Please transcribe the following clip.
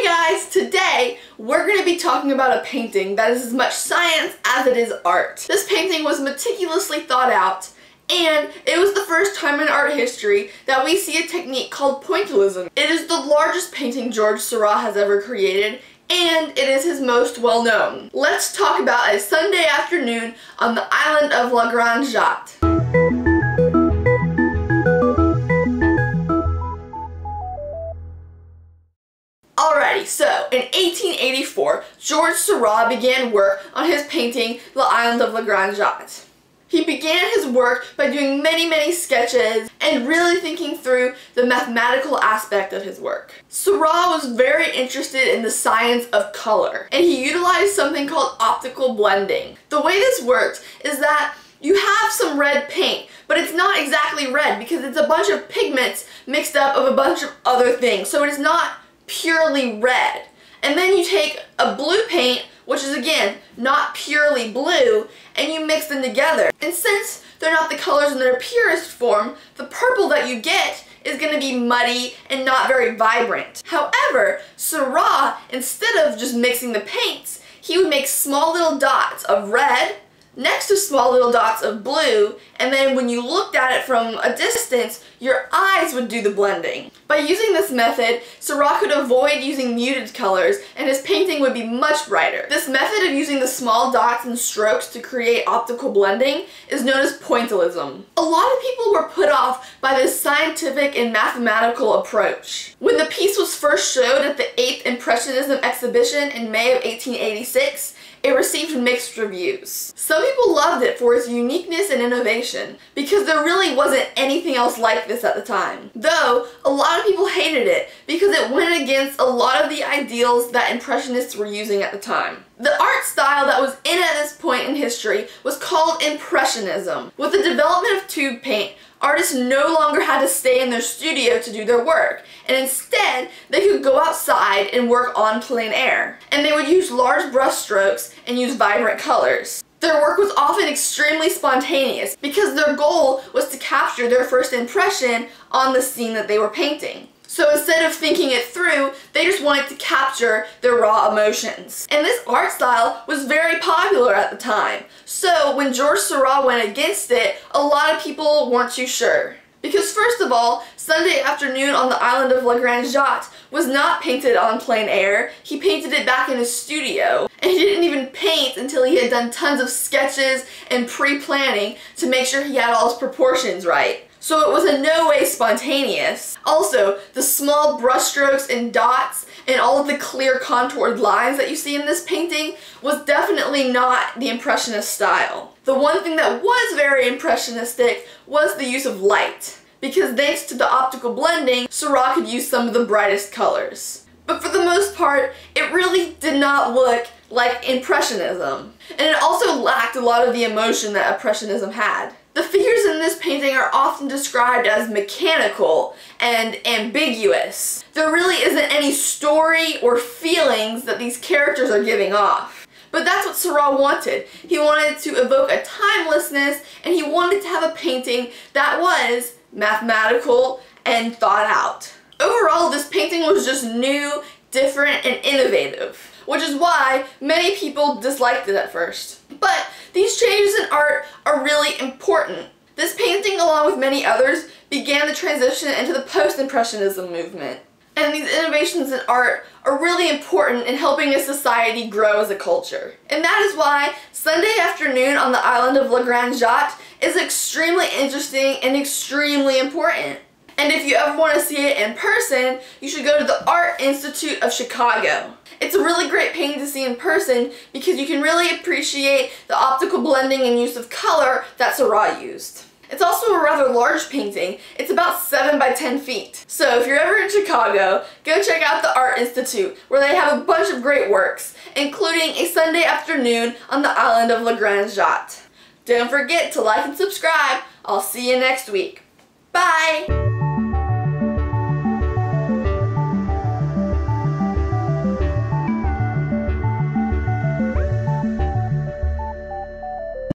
Hey guys, today we're going to be talking about a painting that is as much science as it is art. This painting was meticulously thought out, and it was the first time in art history that we see a technique called Pointillism. It is the largest painting George Seurat has ever created, and it is his most well known. Let's talk about a Sunday afternoon on the island of La Grande Jatte. Alrighty, so in 1884, George Seurat began work on his painting, The Island of La Grande Jatte. He began his work by doing many sketches and really thinking through the mathematical aspect of his work. Seurat was very interested in the science of color, and he utilized something called optical blending. The way this worked is that you have some red paint, but it's not exactly red because it's a bunch of pigments mixed up of a bunch of other things, so it is not purely red. And then you take a blue paint, which is again not purely blue, and you mix them together. And since they're not the colors in their purest form, the purple that you get is going to be muddy and not very vibrant. However, Seurat, instead of just mixing the paints, he would make small little dots of red next to small little dots of blue, and then when you looked at it from a distance, your eyes would do the blending. By using this method, Seurat could avoid using muted colors, and his painting would be much brighter. This method of using the small dots and strokes to create optical blending is known as Pointillism. A lot of people were put off by this scientific and mathematical approach. When the piece was first showed at the 8th Impressionism exhibition in May of 1886, it received mixed reviews. Some people loved it for its uniqueness and innovation, because there really wasn't anything else like this at the time. Though, a lot of people hated it because it went against a lot of the ideals that Impressionists were using at the time. The art style that was in at this point in history was called Impressionism. With the development of tube paint, artists no longer had to stay in their studio to do their work, and instead they could go outside and work on plein air. And they would use large brush strokes and use vibrant colors. Their work was often extremely spontaneous because their goal was to capture their first impression on the scene that they were painting. So instead of thinking it through, they just wanted to capture their raw emotions. And this art style was very popular at the time. So when Georges Seurat went against it, a lot of people weren't too sure. Because first of all, Sunday afternoon on the island of La Grande Jatte was not painted on plein air. He painted it back in his studio. And he didn't even paint until he had done tons of sketches and pre-planning to make sure he had all his proportions right. So it was in no way spontaneous. Also, the small brushstrokes and dots and all of the clear contoured lines that you see in this painting was definitely not the Impressionist style. The one thing that was very impressionistic was the use of light, because thanks to the optical blending, Seurat could use some of the brightest colors. But for the most part, it really did not look like Impressionism, and it also lacked a lot of the emotion that Impressionism had. The figures in this painting are often described as mechanical and ambiguous. There really isn't any story or feelings that these characters are giving off. But that's what Seurat wanted. He wanted to evoke a timelessness, and he wanted to have a painting that was mathematical and thought out. Overall, this painting was just new, different, and innovative, which is why many people disliked it at first. But these changes in art are really important. This painting, along with many others, began the transition into the Post-Impressionism movement. And these innovations in art are really important in helping a society grow as a culture. And that is why Sunday afternoon on the island of La Grande Jatte is extremely interesting and extremely important. And if you ever want to see it in person, you should go to the Art Institute of Chicago. It's a really great painting to see in person because you can really appreciate the optical blending and use of color that Seurat used. It's also a rather large painting. It's about 7 by 10 feet. So if you're ever in Chicago, go check out the Art Institute, where they have a bunch of great works, including a Sunday afternoon on the island of La Grande Jatte. Don't forget to like and subscribe. I'll see you next week. Bye!